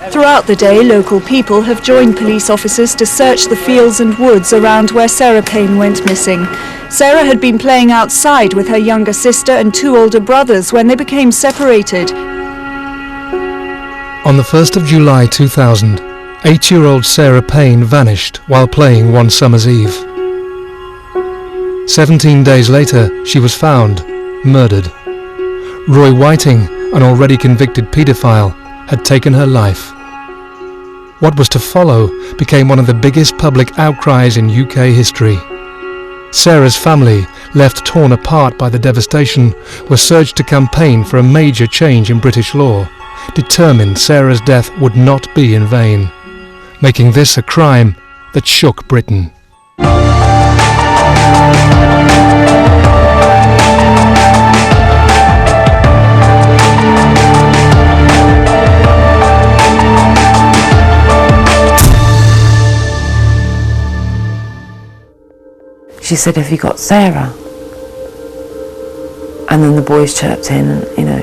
Throughout the day, local people have joined police officers to search the fields and woods around where Sarah Payne went missing. Sarah had been playing outside with her younger sister and two older brothers when they became separated. On the 1st of July 2000, 8-year-old Sarah Payne vanished while playing one summer's eve. 17 days later, she was found, murdered. Roy Whiting, an already convicted paedophile, had taken her life. What was to follow became one of the biggest public outcries in UK history. Sarah's family, left torn apart by the devastation, was surged to campaign for a major change in British law, determined Sarah's death would not be in vain, making this a crime that shook Britain. She said, "Have you got Sarah?" And then the boys chirped in, and, you know,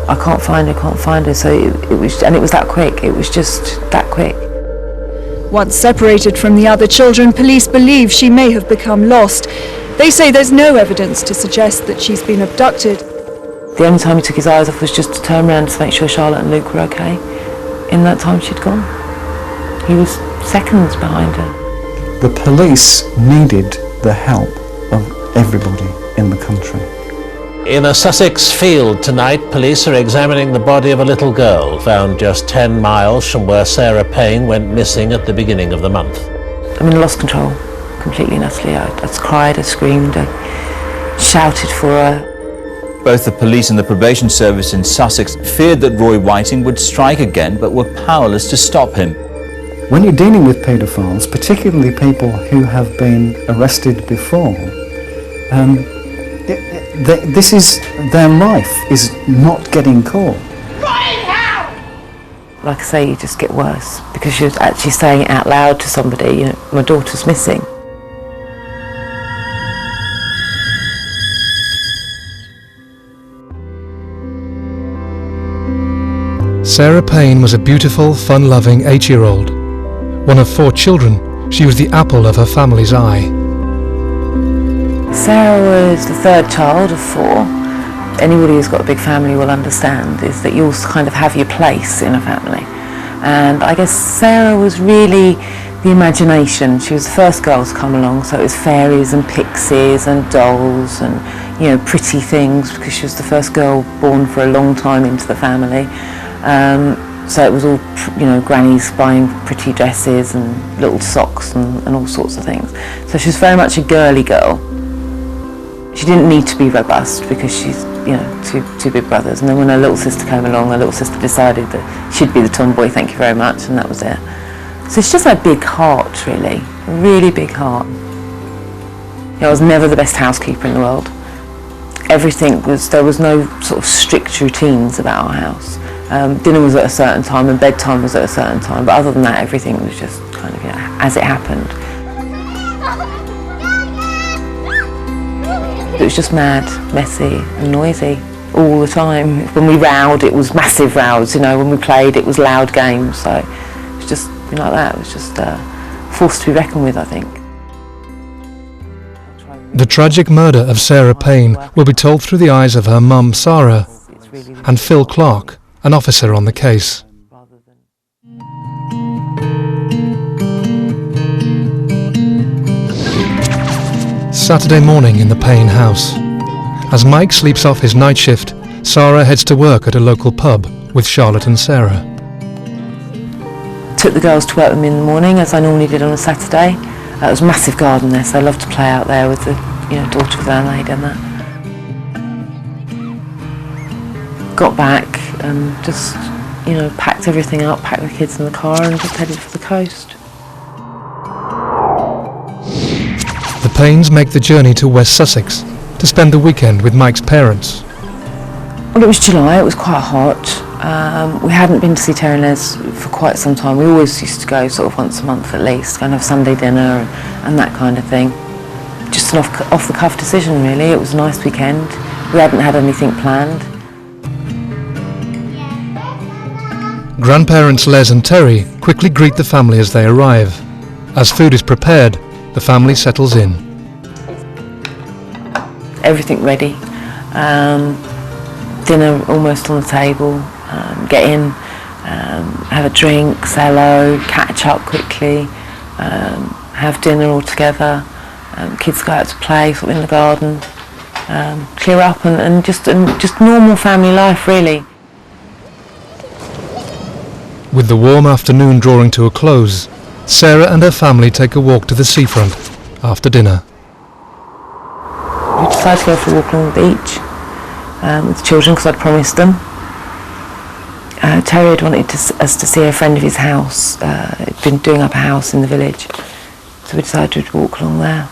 "I can't find her." So it was that quick. It was just that quick. Once separated from the other children, police believe she may have become lost. They say there's no evidence to suggest that she's been abducted. The only time he took his eyes off was just to turn around to make sure Charlotte and Luke were okay. In that time she'd gone. He was seconds behind her. The police needed the help of everybody in the country. In a Sussex field tonight, police are examining the body of a little girl found just 10 miles from where Sarah Payne went missing at the beginning of the month. I mean, I lost control completely and utterly. I cried, I screamed, I shouted for her. Both the police and the probation service in Sussex feared that Roy Whiting would strike again, but were powerless to stop him. When you're dealing with paedophiles, particularly people who have been arrested before, this is their life, is not getting caught. Like I say, you just get worse because you're actually saying it out loud to somebody, you know, my daughter's missing. Sarah Payne was a beautiful, fun-loving 8-year-old. One of 4 children, she was the apple of her family's eye. Sarah was the 3rd child of 4. Anybody who's got a big family will understand is that you'll kind of have your place in a family. And I guess Sarah was really the imagination. She was the first girl to come along, so it was fairies and pixies and dolls and, you know, pretty things, because she was the first girl born for a long time into the family. So it was all, you know, grannies buying pretty dresses and little socks and all sorts of things. So she was very much a girly girl. She didn't need to be robust because she's, you know, two big brothers. And then when her little sister came along, her little sister decided that she'd be the tomboy, thank you very much, and that was it. So it's just a big heart, really, a really big heart. You know, I was never the best housekeeper in the world. There was no sort of strict routines about our house. Dinner was at a certain time and bedtime was at a certain time, but other than that, everything was just kind of, you know, as it happened. It was just mad, messy and noisy all the time. When we rowed, it was massive rows, you know, when we played, it was loud games, so it was just, you know, like that. It was just a force to be reckoned with, I think. The tragic murder of Sarah Payne will be told through the eyes of her mum, Sarah, and Phil Clark, an officer on the case. Saturday morning in the Payne house. As Mike sleeps off his night shift, Sarah heads to work at a local pub with Charlotte and Sarah. Took the girls to work with me in the morning, as I normally did on a Saturday. It was a massive garden there, so I loved to play out there with the, you know, daughter of the landlady and that. Got back and just, you know, packed everything up, packed the kids in the car and just headed for the coast. The Paynes make the journey to West Sussex to spend the weekend with Mike's parents. Well, it was July, it was quite hot. We hadn't been to see Terry and Les for quite some time. We always used to go sort of once a month at least, go and have Sunday dinner and that kind of thing. Just an off-the-cuff decision, really. It was a nice weekend. We hadn't had anything planned. Grandparents Les and Terry quickly greet the family as they arrive. As food is prepared, the family settles in. Everything ready. Dinner almost on the table. Get in, have a drink, say hello, catch up quickly, have dinner all together. Kids go out to play, sort of in the garden, clear up, and just normal family life, really. With the warm afternoon drawing to a close, Sarah and her family take a walk to the seafront after dinner. We decided to go for a walk along the beach with the children because I'd promised them. Terry had wanted us to see a friend of his house. He'd been doing up a house in the village, so we decided to walk along there.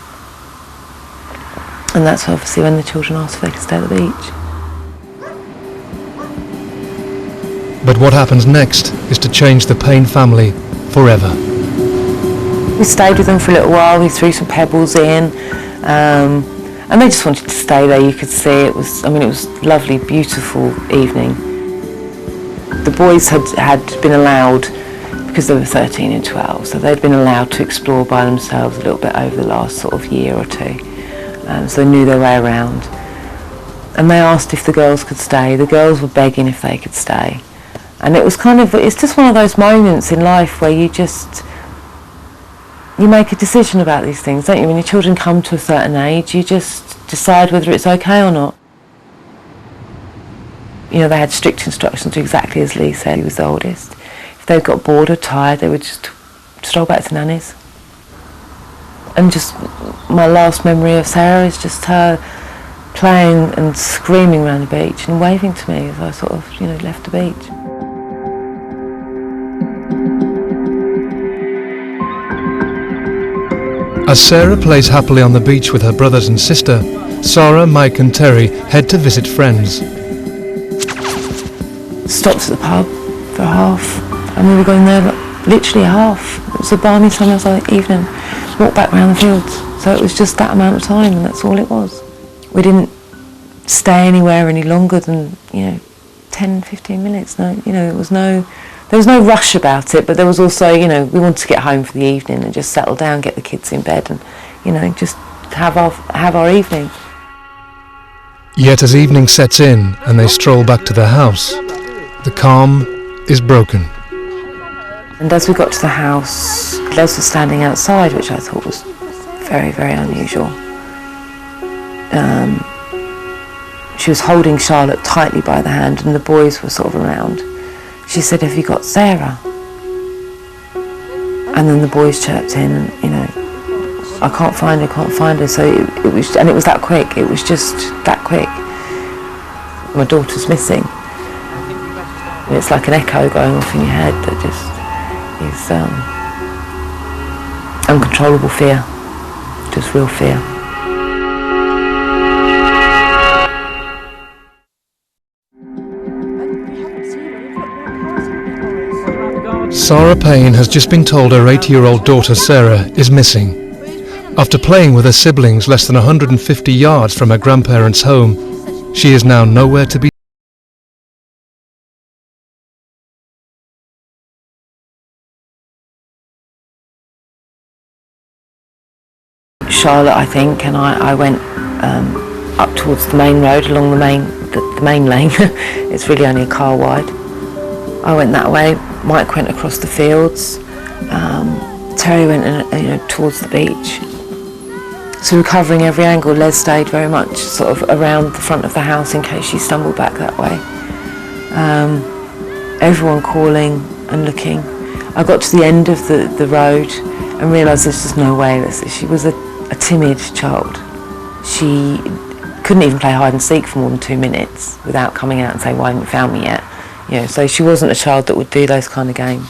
And that's obviously when the children asked if they could stay at the beach. But what happens next is to change the Payne family forever. We stayed with them for a little while. We threw some pebbles in, and they just wanted to stay there. You could see it was a lovely, beautiful evening. The boys had been allowed, because they were 13 and 12, so they'd been allowed to explore by themselves a little bit over the last sort of year or two. So they knew their way around. And they asked if the girls could stay. The girls were begging if they could stay. And it was it's just one of those moments in life where you make a decision about these things, don't you? When your children come to a certain age, you just decide whether it's okay or not. You know, they had strict instructions to exactly as Lee said. He was the oldest. If they got bored or tired, they would just stroll back to Nanny's. And just my last memory of Sarah is just her playing and screaming around the beach and waving to me as I sort of, left the beach. As Sarah plays happily on the beach with her brothers and sister, Sarah, Mike and Terry head to visit friends. Stopped at the pub for a half, and we were going there literally a half. It was a balmy summer's evening. Walked back around the fields, so it was just that amount of time, and that's all it was. We didn't stay anywhere any longer than 10-15 minutes. No, there was no rush about it, but there was also we wanted to get home for the evening and just settle down, get the kids in bed, and just have our evening. Yet as evening sets in and they stroll back to their house, the calm is broken. And as we got to the house, Les was standing outside, which I thought was very, very unusual. She was holding Charlotte tightly by the hand, and the boys were sort of around. She said, "Have you got Sarah?" And then the boys chirped in, "I can't find her." So it was that quick. It was just that quick. My daughter's missing. And it's like an echo going off in your head that just is uncontrollable fear, just real fear. Sarah Payne has just been told her 8-year-old daughter Sarah is missing. After playing with her siblings less than 150 yards from her grandparents' home, she is now nowhere to be. Charlotte, I think, and I went up towards the main road, along the main lane. It's really only a car wide. I went that way. Mike went across the fields. Terry went towards the beach. So we were covering every angle. Les stayed very much sort of around the front of the house in case she stumbled back that way. Everyone calling and looking. I got to the end of the road and realised there's just no way. She was a timid child. She couldn't even play hide and seek for more than 2 minutes without coming out and saying, "Why haven't you found me yet?" So she wasn't a child that would do those kind of games.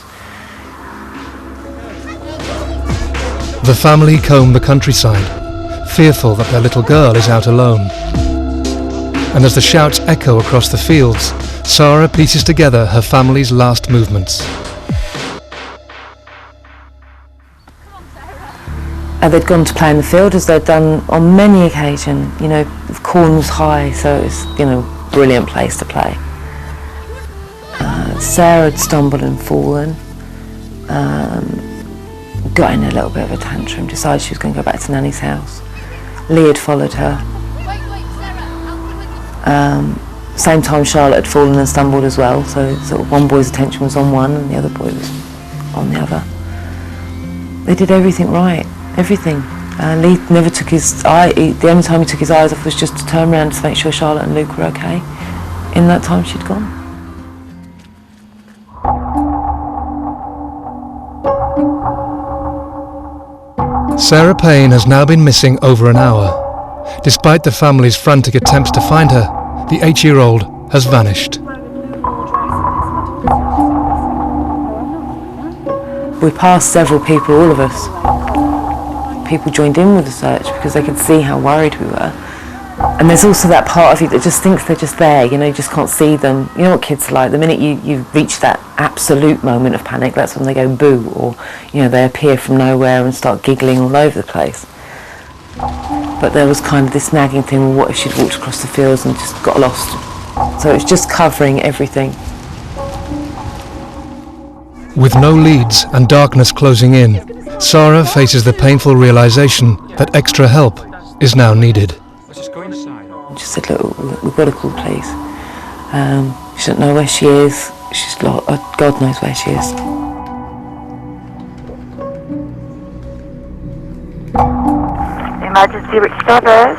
The family comb the countryside, fearful that their little girl is out alone. And as the shouts echo across the fields, Sarah pieces together her family's last movements. They'd gone to play in the field, as they'd done on many occasions. The corn was high, so it was, a brilliant place to play. Sarah had stumbled and fallen, got in a little bit of a tantrum, decided she was going to go back to Nanny's house. Lee had followed her. Same time Charlotte had fallen and stumbled as well, so sort of one boy's attention was on one and the other boy was on the other. They did everything right, everything. Lee never took his eye, the only time he took his eyes off was just to turn around to make sure Charlotte and Luke were okay. In that time she'd gone. Sarah Payne has now been missing over an hour. Despite the family's frantic attempts to find her, the 8-year-old has vanished. We passed several people, all of us. People joined in with the search because they could see how worried we were. And there's also that part of you that just thinks they're just there, you know, you just can't see them. You know what kids are like, the minute you reach that absolute moment of panic, that's when they go boo, or, you know, they appear from nowhere and start giggling all over the place. But there was kind of this nagging thing, well, what if she'd walked across the fields and just got lost? So it's just covering everything. With no leads and darkness closing in, Sarah faces the painful realization that extra help is now needed. She said, look, we've got to call the police. She doesn't know where she is. She's lost. God knows where she is. Emergency, Rich Stubbles.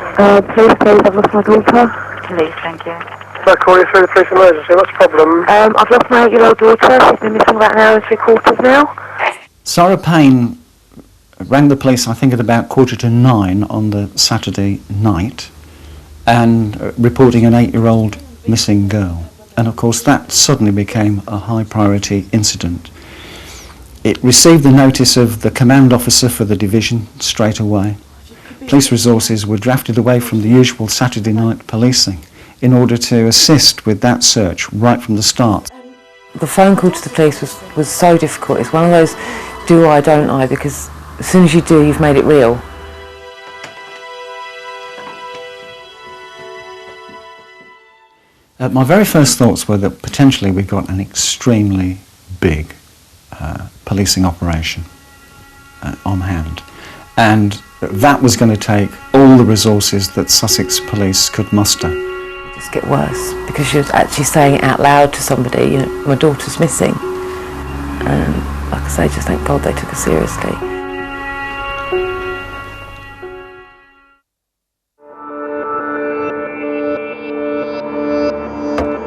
Please, I've lost my daughter. Police, thank you. So calling through the police emergency, what's the problem? I've lost my 8-year-old daughter. She's been missing about an hour and 3/4 now. Sarah Payne rang the police, I think, at about 9:15 on the Saturday night, and reporting an 8-year-old missing girl. And of course that suddenly became a high priority incident. It received the notice of the command officer for the division straight away. Police resources were drafted away from the usual Saturday night policing in order to assist with that search right from the start. The phone call to the police was so difficult. It's one of those do I, don't I, because as soon as you do, you've made it real. My very first thoughts were that potentially we got an extremely big policing operation on hand, and that was going to take all the resources that Sussex Police could muster. It just get worse because she was actually saying it out loud to somebody, you know, my daughter's missing, and like I say, just thank God they took her seriously.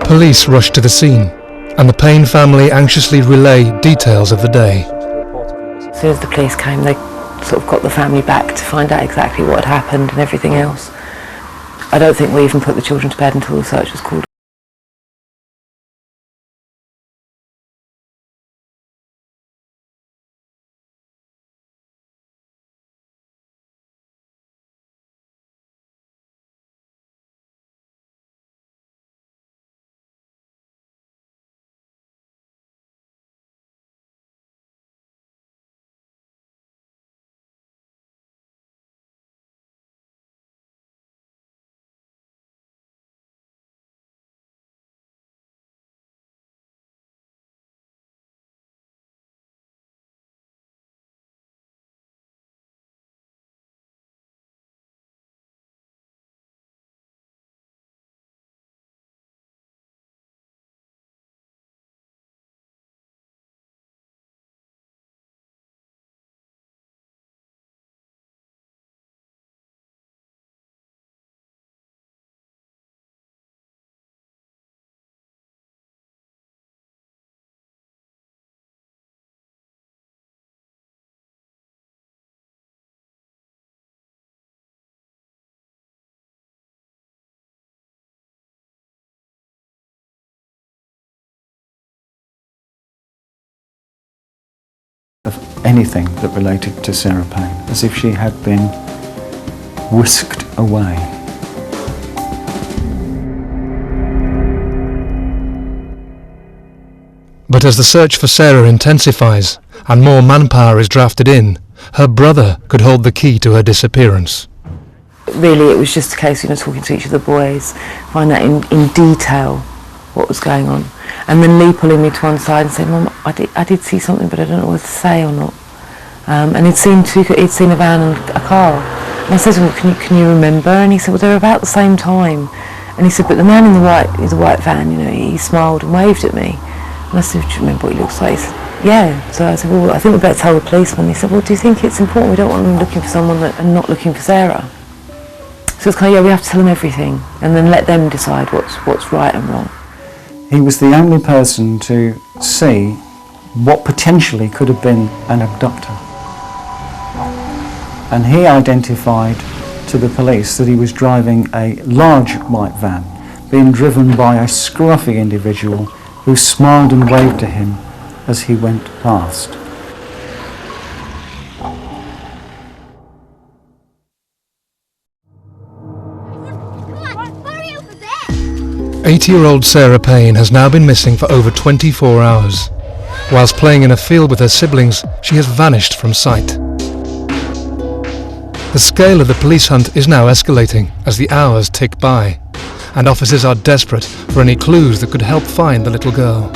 Police rushed to the scene, and the Payne family anxiously relay details of the day. As soon as the police came, they sort of got the family back to find out exactly what had happened and everything else. I don't think we even put the children to bed until the search was called. Of anything that related to Sarah Payne, as if she had been whisked away. But as the search for Sarah intensifies and more manpower is drafted in, her brother could hold the key to her disappearance. Really, it was just a case of, you know, talking to each of the boys, find out in detail what was going on. And then Lee pulling me to one side and saying, Mum, I did see something, but I don't know whether to say or not. And he'd seen a van and a car. And I said to him, can you remember? And he said, well, they were about the same time. And he said, but the man in the white van, you know, he smiled and waved at me. And I said, do you remember what he looks like? He said, yeah. So I said, well, I think we better tell the policeman. He said, well, do you think it's important? We don't want them looking for someone and not looking for Sarah. So it's kind of, yeah, we have to tell them everything and then let them decide what's right and wrong. He was the only person to see what potentially could have been an abductor. And he identified to the police that he was driving a large white van, being driven by a scruffy individual who smiled and waved to him as he went past. Hurry over there! 80-year-old Sarah Payne has now been missing for over 24 hours. Whilst playing in a field with her siblings, she has vanished from sight. The scale of the police hunt is now escalating as the hours tick by, and officers are desperate for any clues that could help find the little girl.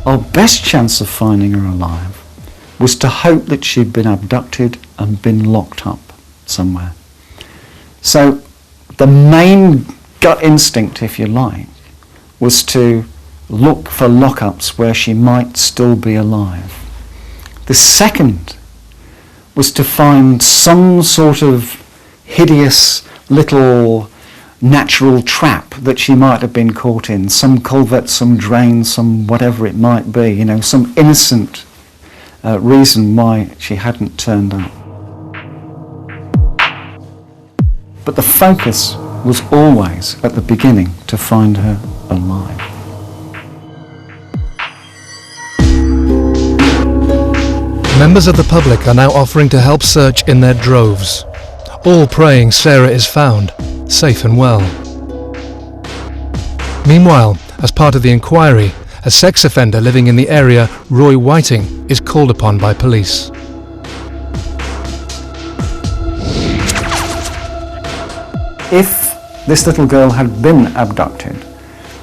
Our best chance of finding her alive was to hope that she'd been abducted and been locked up somewhere. So the main gut instinct, if you like, was to look for lockups where she might still be alive. The second was to find some sort of hideous little natural trap that she might have been caught in, some culvert, some drain, some whatever it might be, you know, some innocent reason why she hadn't turned up. But the focus was always at the beginning to find her alive. Members of the public are now offering to help search in their droves, all praying Sarah is found, safe and well. Meanwhile, as part of the inquiry, a sex offender living in the area, Roy Whiting, is called upon by police. If this little girl had been abducted,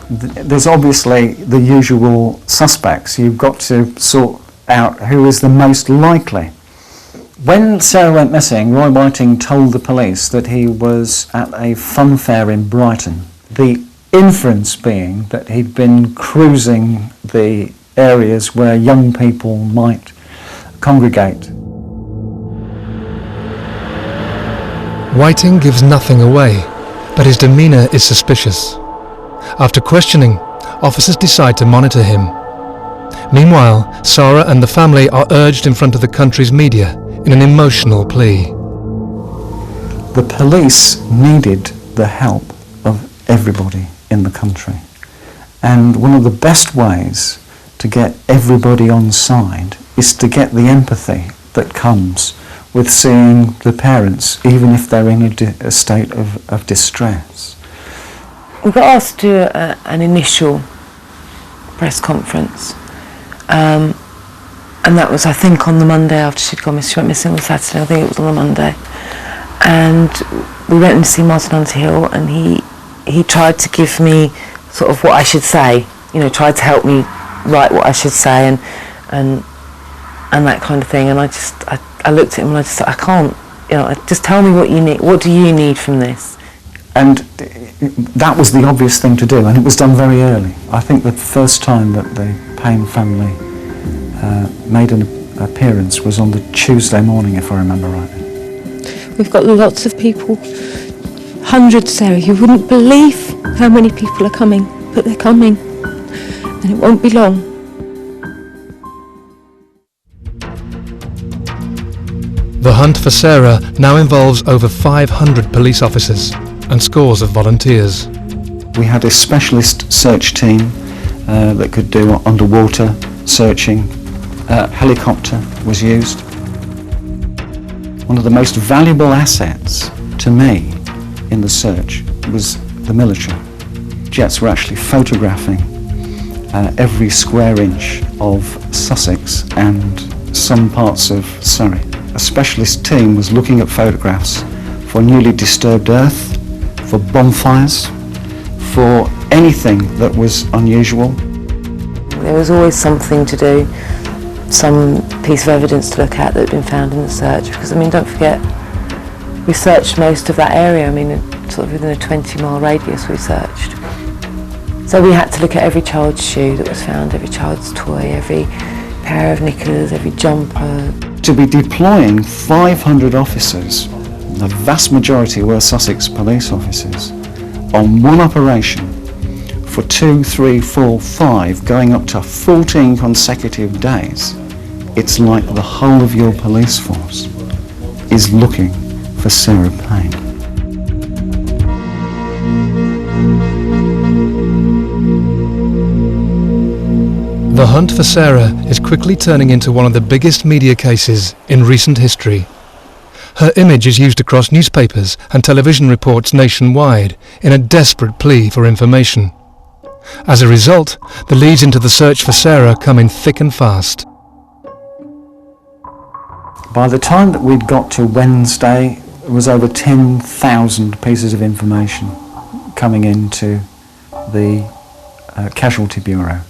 there's obviously the usual suspects. You've got to sort out who is the most likely. When Sarah went missing, Roy Whiting told the police that he was at a fun fair in Brighton. The inference being that he'd been cruising the areas where young people might congregate. Whiting gives nothing away, but his demeanour is suspicious. After questioning, officers decide to monitor him. Meanwhile, Sarah and the family are urged in front of the country's media in an emotional plea. The police needed the help of everybody in the country. And one of the best ways to get everybody on side is to get the empathy that comes with seeing the parents, even if they're in a state of distress. We got asked to do an initial press conference, and that was, I think, on the Monday after she'd gone missing. She went missing on Saturday, I think it was on the Monday. And we went in to see Martin Underhill, and he tried to give me sort of what I should say, you know, tried to help me write what I should say and that kind of thing. And I looked at him and I just said, I can't, you know, just tell me what you need. What do you need from this? And that was the obvious thing to do, and it was done very early. I think the first time that the Payne family made an appearance was on the Tuesday morning, if I remember rightly. We've got lots of people, hundreds, Sarah. You wouldn't believe how many people are coming, but they're coming, and it won't be long. The hunt for Sarah now involves over 500 police officers and scores of volunteers. We had a specialist search team that could do underwater searching. Helicopter was used. One of the most valuable assets to me in the search was the military. Jets were actually photographing every square inch of Sussex and some parts of Surrey. a specialist team was looking at photographs for newly disturbed earth, for bonfires, for anything that was unusual. There was always something to do, some piece of evidence to look at that had been found in the search, because I mean, don't forget, we searched most of that area. I mean, sort of within a 20-mile radius we searched. So we had to look at every child's shoe that was found, every child's toy, every pair of knickers, every jumper. To be deploying 500 officers, the vast majority were Sussex police officers, on one operation for 2, 3, 4, 5, going up to 14 consecutive days, it's like the whole of your police force is looking for Sarah Payne. The hunt for Sarah is quickly turning into one of the biggest media cases in recent history. Her image is used across newspapers and television reports nationwide in a desperate plea for information. As a result, the leads into the search for Sarah come in thick and fast. By the time that we'd got to Wednesday, there was over 10,000 pieces of information coming into the Casualty Bureau.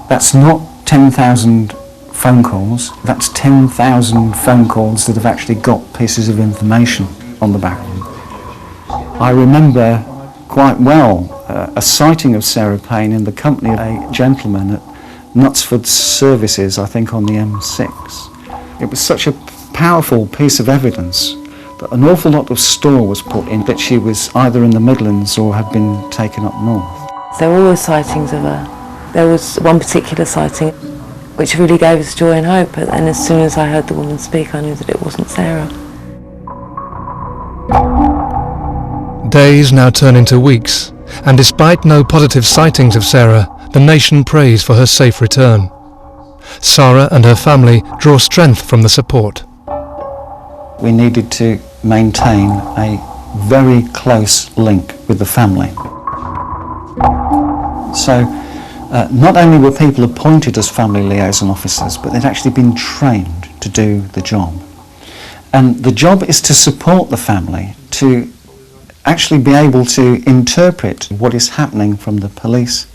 That's not 10,000 phone calls, that's 10,000 phone calls that have actually got pieces of information on the back of them. I remember quite well a sighting of Sarah Payne in the company of a gentleman at Knutsford Services, I think on the M6. It was such a powerful piece of evidence that an awful lot of store was put in that she was either in the Midlands or had been taken up north. There were always sightings of her. There was one particular sighting which really gave us joy and hope, and as soon as I heard the woman speak, I knew that it wasn't Sarah. Days now turn into weeks, and despite no positive sightings of Sarah, the nation prays for her safe return. Sarah and her family draw strength from the support. We needed to maintain a very close link with the family. So not only were people appointed as family liaison officers, but they'd actually been trained to do the job. And the job is to support the family, to actually be able to interpret what is happening from the police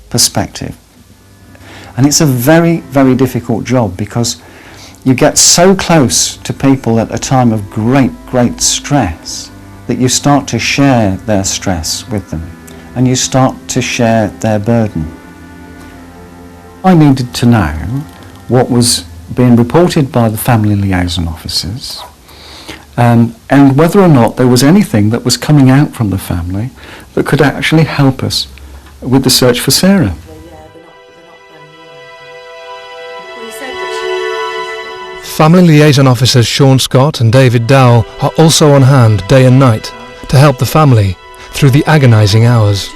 perspective. And it's a very, very difficult job because you get so close to people at a time of great, great stress that you start to share their stress with them and you start to share their burden. I needed to know what was being reported by the family liaison officers and whether or not there was anything that was coming out from the family that could actually help us with the search for Sarah. Family liaison officers Sean Scott and David Dowell are also on hand day and night to help the family through the agonising hours.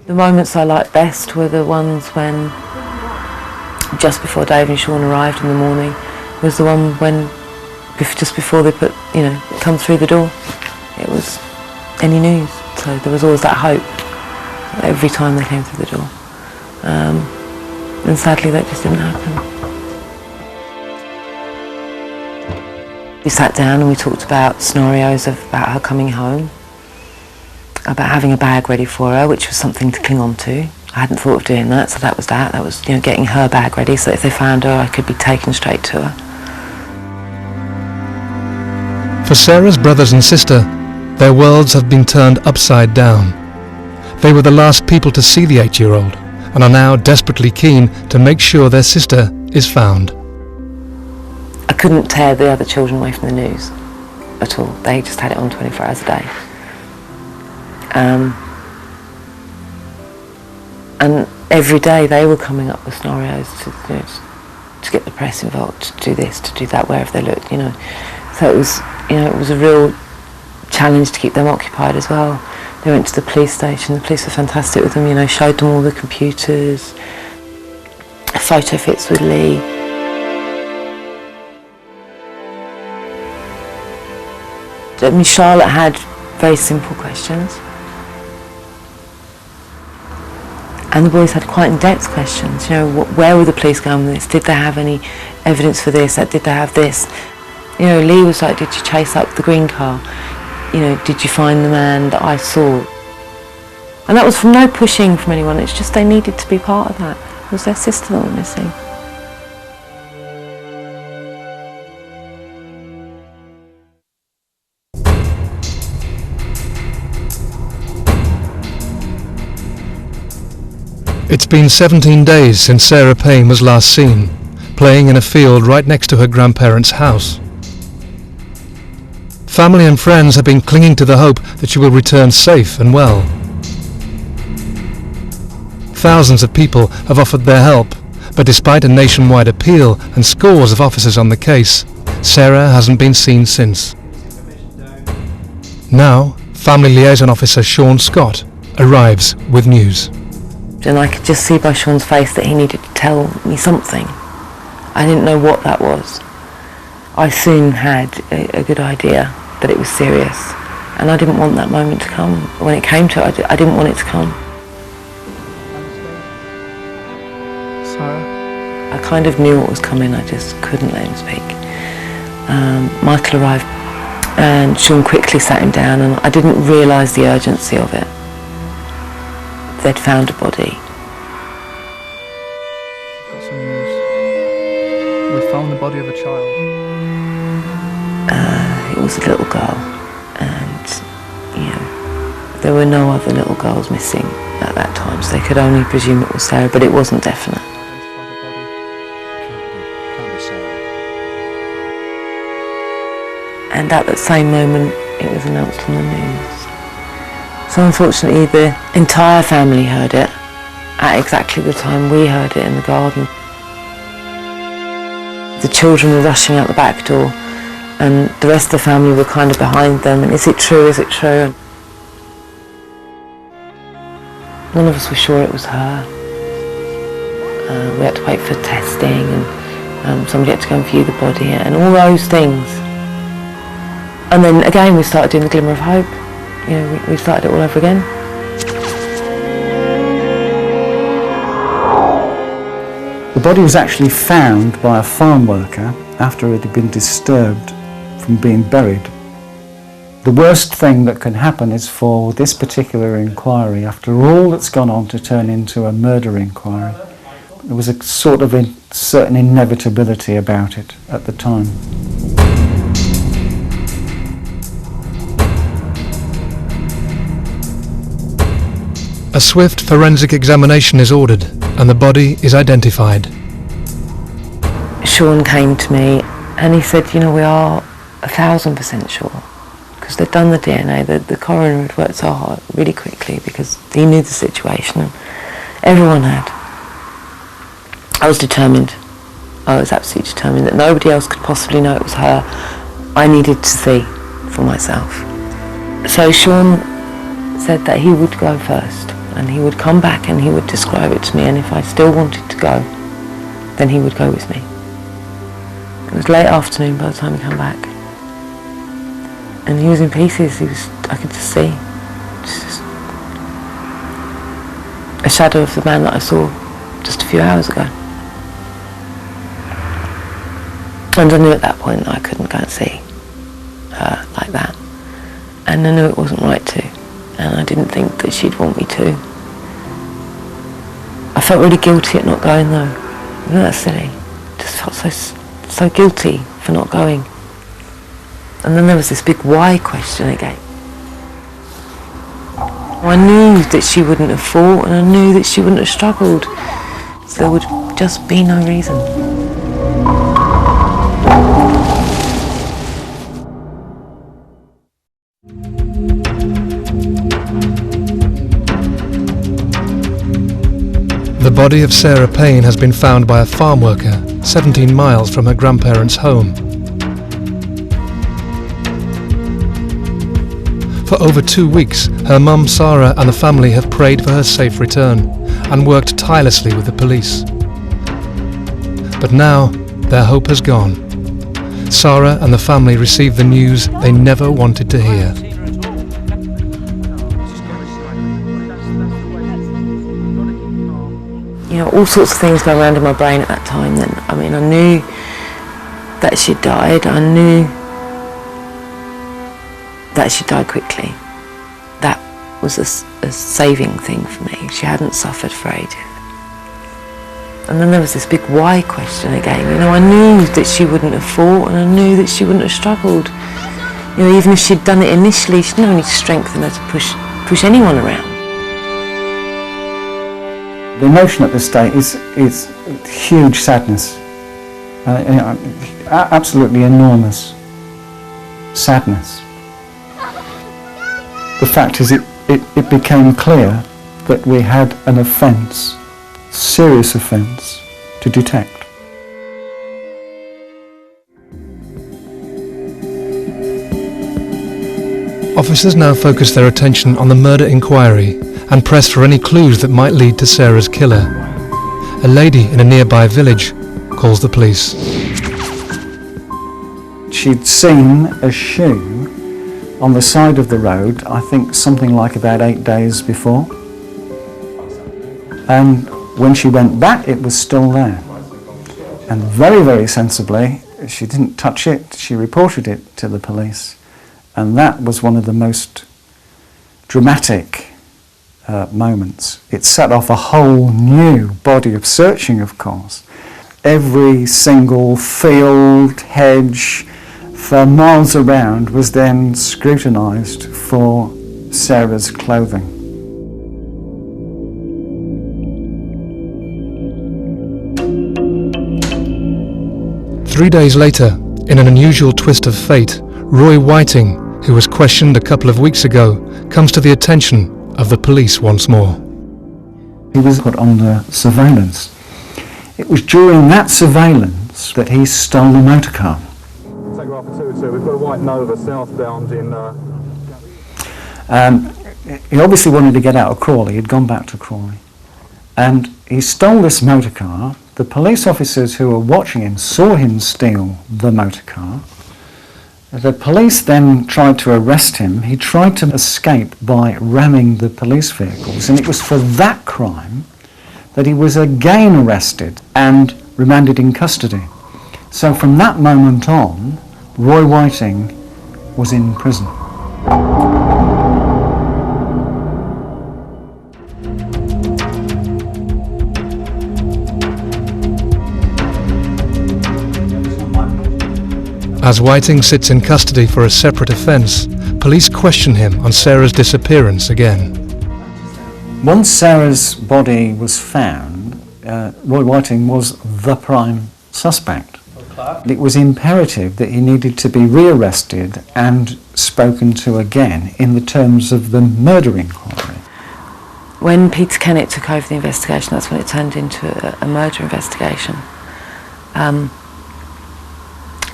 The moments I liked best were the ones when, just before Dave and Sean arrived in the morning, was the one when, just before they come through the door. It was any news, so there was always that hope every time they came through the door. And sadly that just didn't happen. We sat down and we talked about scenarios about her coming home, about having a bag ready for her, which was something to cling on to. I hadn't thought of doing that, so that was that. That was, getting her bag ready so that if they found her, I could be taken straight to her. For Sarah's brothers and sister, their worlds have been turned upside down. They were the last people to see the 8-year-old and are now desperately keen to make sure their sister is found. I couldn't tear the other children away from the news at all. They just had it on 24 hours a day. And every day they were coming up with scenarios to get the press involved, to do this, to do that, wherever they looked, So it was, it was a real challenge to keep them occupied as well. They went to the police station, the police were fantastic with them, showed them all the computers, photo fits with Lee. I mean, Charlotte had very simple questions. And the boys had quite in-depth questions, you know, where were the police going with this? Did they have any evidence for this? Did they have this? You know, Lee was like, did you chase up the green car? You know, did you find the man that I saw? And that was from no pushing from anyone, it's just they needed to be part of that. It was their sister that went missing. It's been 17 days since Sarah Payne was last seen, playing in a field right next to her grandparents' house. Family and friends have been clinging to the hope that she will return safe and well. Thousands of people have offered their help, but despite a nationwide appeal and scores of officers on the case, Sarah hasn't been seen since. Now, Family Liaison Officer Sean Scott arrives with news. And I could just see by Sean's face that he needed to tell me something. I didn't know what that was. I soon had a good idea that it was serious, and I didn't want that moment to come. When it came to it, I didn't want it to come. Sarah? I kind of knew what was coming, I just couldn't let him speak. Michael arrived and Sean quickly sat him down, and I didn't realise the urgency of it. They'd found a body. Got some news. We found the body of a child. It was a little girl, and you know, there were no other little girls missing at that time, so they could only presume it was Sarah, but it wasn't definite. And at that same moment, it was announced on the news. So unfortunately, the entire family heard it at exactly the time we heard it in the garden. The children were rushing out the back door, and the rest of the family were kind of behind them, and is it true, is it true? None of us were sure it was her. We had to wait for testing, and somebody had to go and view the body, and all those things. And then again we started doing the glimmer of hope. You know, we started it all over again. The body was actually found by a farm worker after it had been disturbed from being buried. The worst thing that can happen is for this particular inquiry, after all that's gone on, to turn into a murder inquiry. There was a sort of certain inevitability about it at the time. A swift forensic examination is ordered and the body is identified. Sean came to me and he said, you know, we are 1,000% sure, because they'd done the DNA, the coroner had worked so hard really quickly because he knew the situation, and everyone had. I was determined, I was absolutely determined that nobody else could possibly know it was her. I needed to see for myself. So Sean said that he would go first, and he would come back and he would describe it to me, and if I still wanted to go, then he would go with me. It was late afternoon by the time he came back, and he was in pieces. I could just see just a shadow of the man that I saw just a few hours ago. And I knew at that point that I couldn't go and see her like that, and I knew it wasn't right to. And I didn't think that she'd want me to. I felt really guilty at not going though. Isn't that silly? Just felt so guilty for not going. And then there was this big why question again. I knew that she wouldn't have fought, and I knew that she wouldn't have struggled. So there would just be no reason. The body of Sarah Payne has been found by a farm worker 17 miles from her grandparents' home. For over 2 weeks, her mum Sarah and the family have prayed for her safe return and worked tirelessly with the police. But now, their hope has gone. Sarah and the family received the news they never wanted to hear. you know, all sorts of things going around in my brain at that time then. I mean, I knew that she'd died. I knew that she died quickly. That was a saving thing for me. She hadn't suffered for ages. And then there was this big why question again. You know, I knew that she wouldn't have fought, and I knew that she wouldn't have struggled. You know, even if she'd done it initially, she'd never need strength in her to push anyone around. The emotion at this stage is huge sadness, absolutely enormous sadness. The fact is, it became clear that we had an offence, serious offence, to detect. Officers now focus their attention on the murder inquiry and press for any clues that might lead to Sarah's killer. A lady in a nearby village calls the police. She'd seen a shoe on the side of the road, I think something like about 8 days before. And when she went back, it was still there. And very, very sensibly, she didn't touch it, she reported it to the police. And that was one of the most dramatic moments. It set off a whole new body of searching, of course. Every single field, hedge, for miles around was then scrutinised for Sarah's clothing. Three days later, in an unusual twist of fate, Roy Whiting, who was questioned a couple of weeks ago, comes to the attention of the police once more. He was put under surveillance. It was during that surveillance that he stole the motor car. Telegraph 222, we've got a white Nova southbound in... He obviously wanted to get out of Crawley. He'd gone back to Crawley. And he stole this motor car. The police officers who were watching him saw him steal the motor car. The police then tried to arrest him. He tried to escape by ramming the police vehicles, and it was for that crime that he was again arrested and remanded in custody. So from that moment on, Roy Whiting was in prison. As Whiting sits in custody for a separate offence, police question him on Sarah's disappearance again. Once Sarah's body was found, Roy Whiting was the prime suspect. It was imperative that he needed to be rearrested and spoken to again in the terms of the murder inquiry. When Peter Kennett took over the investigation, that's when it turned into a murder investigation.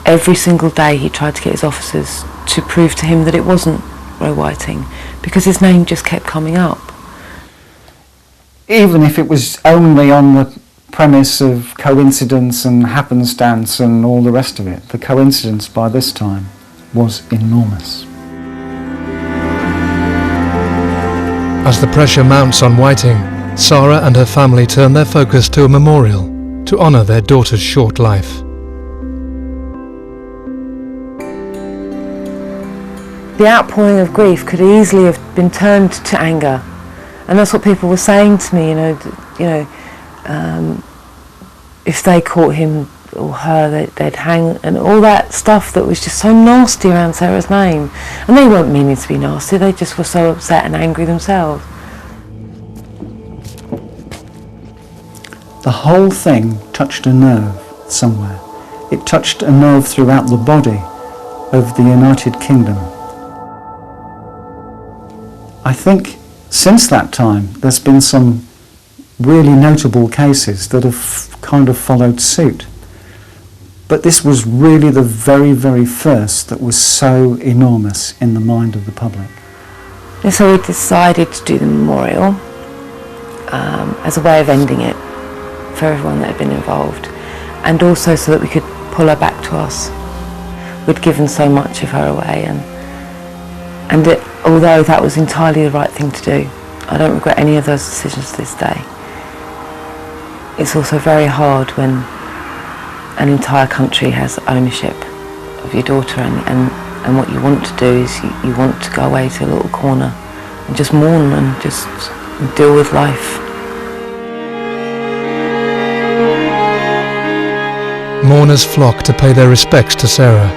Every single day he tried to get his officers to prove to him that it wasn't Roy Whiting, because his name just kept coming up. Even if it was only on the premise of coincidence and happenstance and all the rest of it, the coincidence by this time was enormous. As the pressure mounts on Whiting, Sarah and her family turn their focus to a memorial to honour their daughter's short life. The outpouring of grief could easily have been turned to anger, and that's what people were saying to me. If they caught him or her, they'd hang, and all that stuff that was just so nasty around Sarah's name. And they weren't meaning to be nasty; they just were so upset and angry themselves. The whole thing touched a nerve somewhere. It touched a nerve throughout the body of the United Kingdom. I think since that time there's been some really notable cases that have kind of followed suit. But this was really the very, very first that was so enormous in the mind of the public. And so we decided to do the memorial as a way of ending it for everyone that had been involved, and also so that we could pull her back to us. We'd given so much of her away, and although that was entirely the right thing to do, I don't regret any of those decisions to this day. it's also very hard when an entire country has ownership of your daughter, and what you want to do is you want to go away to a little corner and just mourn and just deal with life. Mourners flock to pay their respects to Sarah,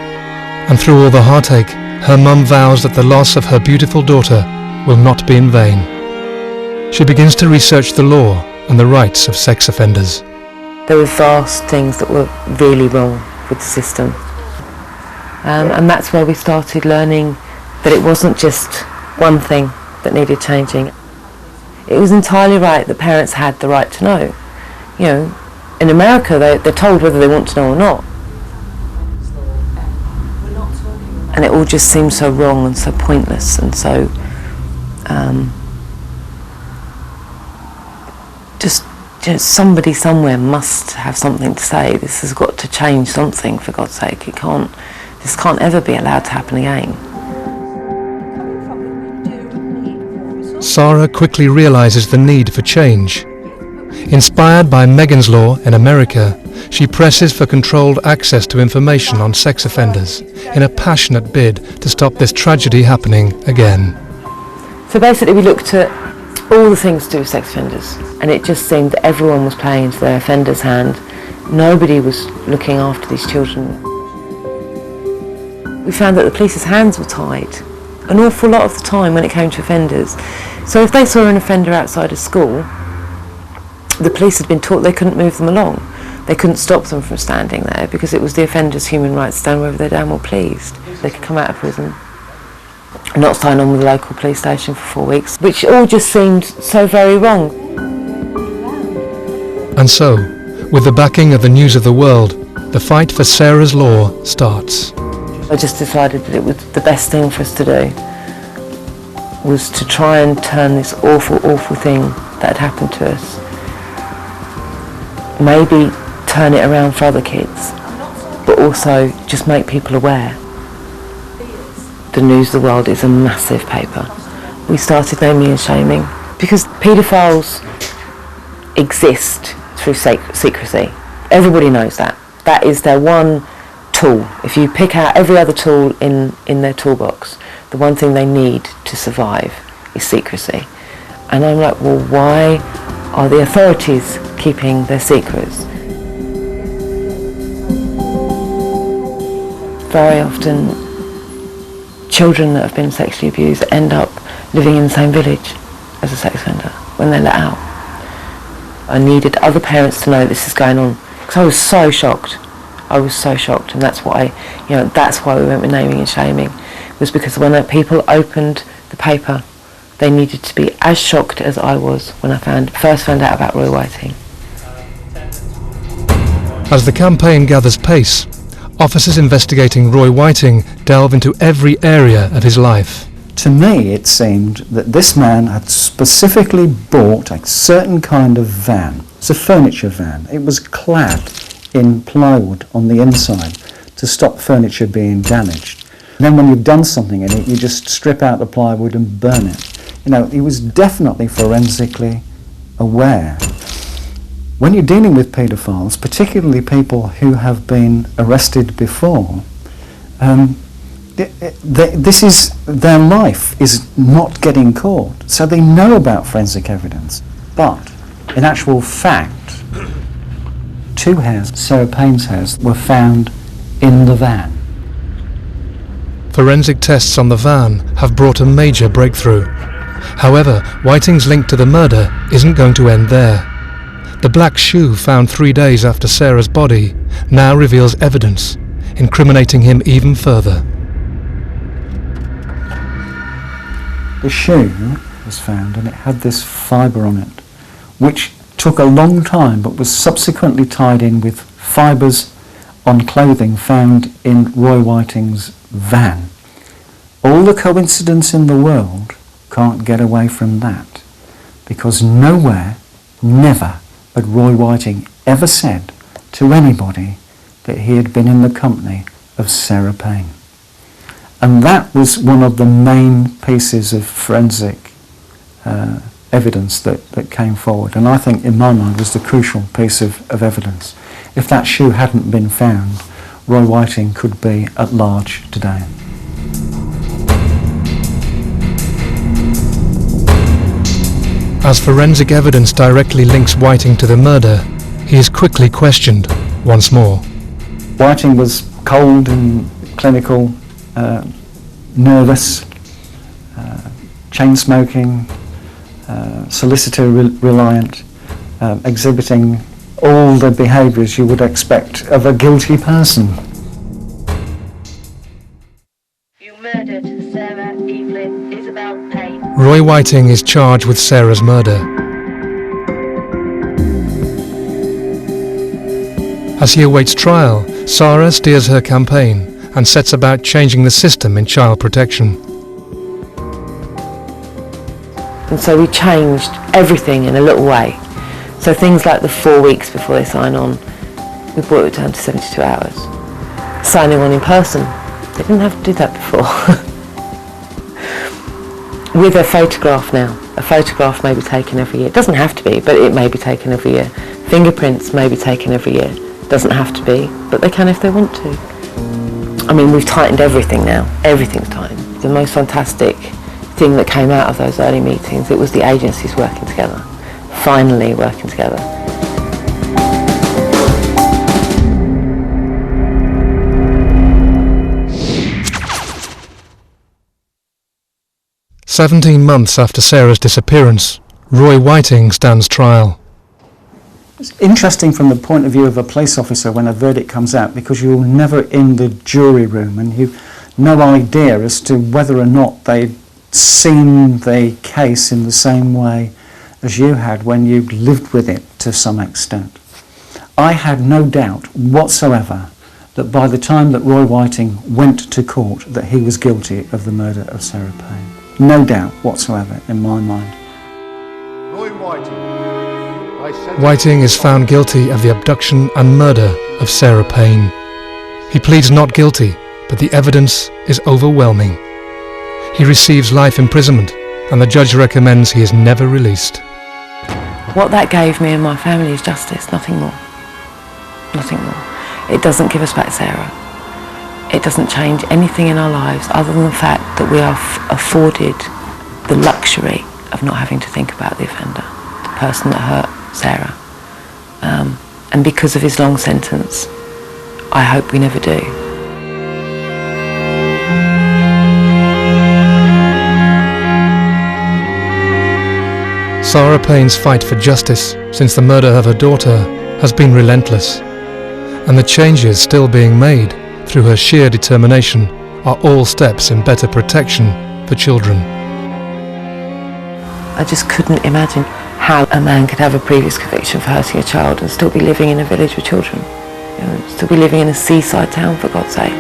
and through all the heartache, her mum vows that the loss of her beautiful daughter will not be in vain. She begins to research the law and the rights of sex offenders. There were vast things that were really wrong with the system. And that's where we started learning that it wasn't just one thing that needed changing. It was entirely right that parents had the right to know. You know, in America they're told whether they want to know or not. And it all just seems so wrong and so pointless and so somebody somewhere must have something to say. This has got to change something, for God's sake. This can't ever be allowed to happen again. Sarah quickly realizes the need for change. Inspired by Megan's Law in America, she presses for controlled access to information on sex offenders in a passionate bid to stop this tragedy happening again. So basically we looked at all the things to do with sex offenders, and it just seemed that everyone was playing into their offender's hand. Nobody was looking after these children. We found that the police's hands were tied an awful lot of the time when it came to offenders. So if they saw an offender outside of school, the police had been taught they couldn't move them along. They couldn't stop them from standing there because it was the offender's human right to stand wherever they damn well pleased. They could come out of prison, not sign on with the local police station for 4 weeks, which all just seemed so very wrong. And so, with the backing of the News of the World, the fight for Sarah's law starts. I just decided that it was the best thing for us to do was to try and turn this awful, awful thing that had happened to us, maybe turn it around for other kids, but also just make people aware. The News of the World is a massive paper. We started naming and shaming because paedophiles exist through secrecy. Everybody knows that. That is their one tool. If you pick out every other tool in their toolbox, the one thing they need to survive is secrecy. And I'm like, well, why are the authorities keeping their secrets? Very often, children that have been sexually abused end up living in the same village as a sex offender when they're let out. I needed other parents to know this is going on because I was so shocked. I was so shocked, and that's why we went with naming and shaming, was because when people opened the paper, they needed to be as shocked as I was when I first found out about Roy Whiting. As the campaign gathers pace, officers investigating Roy Whiting delve into every area of his life. To me, it seemed that this man had specifically bought a certain kind of van. It's a furniture van. It was clad in plywood on the inside to stop furniture being damaged. And then when you've done something in it, you just strip out the plywood and burn it. You know, he was definitely forensically aware. When you're dealing with paedophiles, particularly people who have been arrested before, this is their life is not getting caught, so they know about forensic evidence. But in actual fact, 2 hairs, Sarah Payne's hairs, were found in the van. Forensic tests on the van have brought a major breakthrough. However, Whiting's link to the murder isn't going to end there. The black shoe found 3 days after Sarah's body now reveals evidence, incriminating him even further. The shoe was found and it had this fibre on it, which took a long time but was subsequently tied in with fibres on clothing found in Roy Whiting's van. All the coincidence in the world can't get away from that, because nowhere, never, had Roy Whiting ever said to anybody that he had been in the company of Sarah Payne. And that was one of the main pieces of forensic evidence that came forward, and I think in my mind was the crucial piece of evidence. If that shoe hadn't been found, Roy Whiting could be at large today. As forensic evidence directly links Whiting to the murder, he is quickly questioned once more. Whiting was cold and clinical, nervous, chain smoking, solicitor reliant, exhibiting all the behaviours you would expect of a guilty person. You murdered Sarah Evelyn Isabel Payne. Roy Whiting is charged with Sarah's murder. As he awaits trial, Sarah steers her campaign and sets about changing the system in child protection. And so we changed everything in a little way. So things like the 4 weeks before they sign on, we brought it down to 72 hours. Signing on in person, they didn't have to do that before. With a photograph now. A photograph may be taken every year. It doesn't have to be, but it may be taken every year. Fingerprints may be taken every year. Doesn't have to be, but they can if they want to. I mean, we've tightened everything now. Everything's tightened. The most fantastic thing that came out of those early meetings, it was the agencies working together. Finally working together. "17 months after Sarah's disappearance, Roy Whiting stands trial. It's interesting from the point of view of a police officer when a verdict comes out, because you're never in the jury room and you've no idea as to whether or not they'd seen the case in the same way as you had when you lived with it to some extent. I had no doubt whatsoever that by the time that Roy Whiting went to court that he was guilty of the murder of Sarah Payne. No doubt whatsoever in my mind. Roy Whiting. Whiting is found guilty of the abduction and murder of Sarah Payne. He pleads not guilty, but the evidence is overwhelming. He receives life imprisonment, and the judge recommends he is never released. What that gave me and my family is justice, nothing more. Nothing more. It doesn't give us back Sarah. It doesn't change anything in our lives other than the fact that we are afforded the luxury of not having to think about the offender, the person that hurt Sarah. And because of his long sentence, I hope we never do. Sarah Payne's fight for justice since the murder of her daughter has been relentless, and the changes still being made through her sheer determination are all steps in better protection for children. I just couldn't imagine how a man could have a previous conviction for hurting a child and still be living in a village with children. You know, still be living in a seaside town, for God's sake.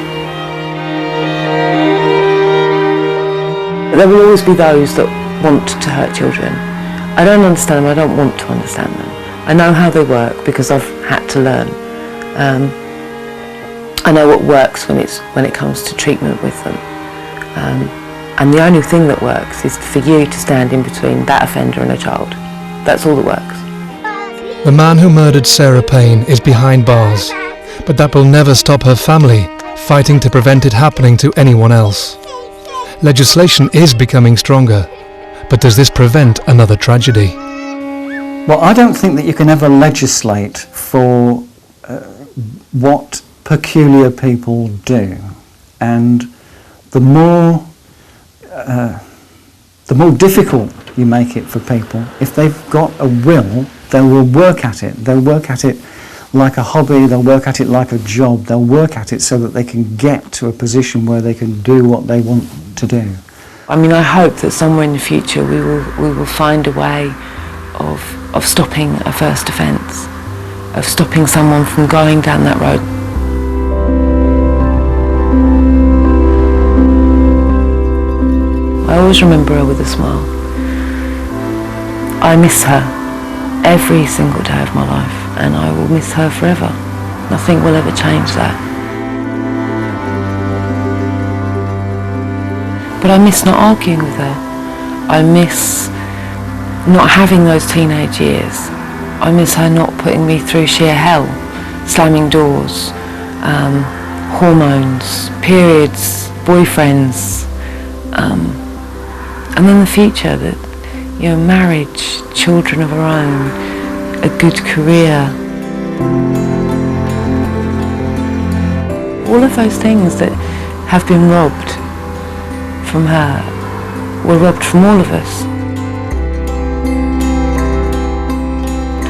There will always be those that want to hurt children. I don't understand them, I don't want to understand them. I know how they work because I've had to learn. I know what works when it comes to treatment with them. And the only thing that works is for you to stand in between that offender and a child. That's all that works. The man who murdered Sarah Payne is behind bars, but that will never stop her family fighting to prevent it happening to anyone else. Legislation is becoming stronger, but does this prevent another tragedy? Well, I don't think that you can ever legislate for what peculiar people do, and the more difficult you make it for people, if they've got a will, they will work at it. They'll work at it like a hobby, they'll work at it like a job, they'll work at it so that they can get to a position where they can do what they want to do. I mean, I hope that somewhere in the future we will find a way of stopping a first offence, of stopping someone from going down that road. I always remember her with a smile. I miss her every single day of my life, and I will miss her forever. Nothing will ever change that. But I miss not arguing with her. I miss not having those teenage years. I miss her not putting me through sheer hell, slamming doors, hormones, periods, boyfriends, and then the future, that, you know, marriage, children of her own, a good career. All of those things that have been robbed from her were robbed from all of us.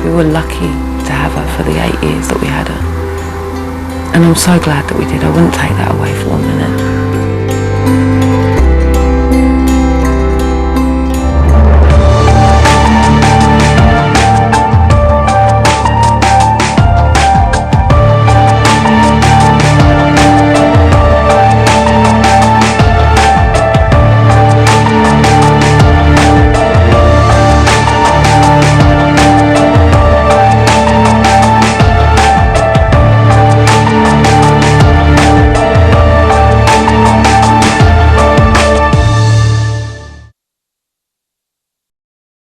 We were lucky to have her for the 8 years that we had her. And I'm so glad that we did. I wouldn't take that away for 1 minute.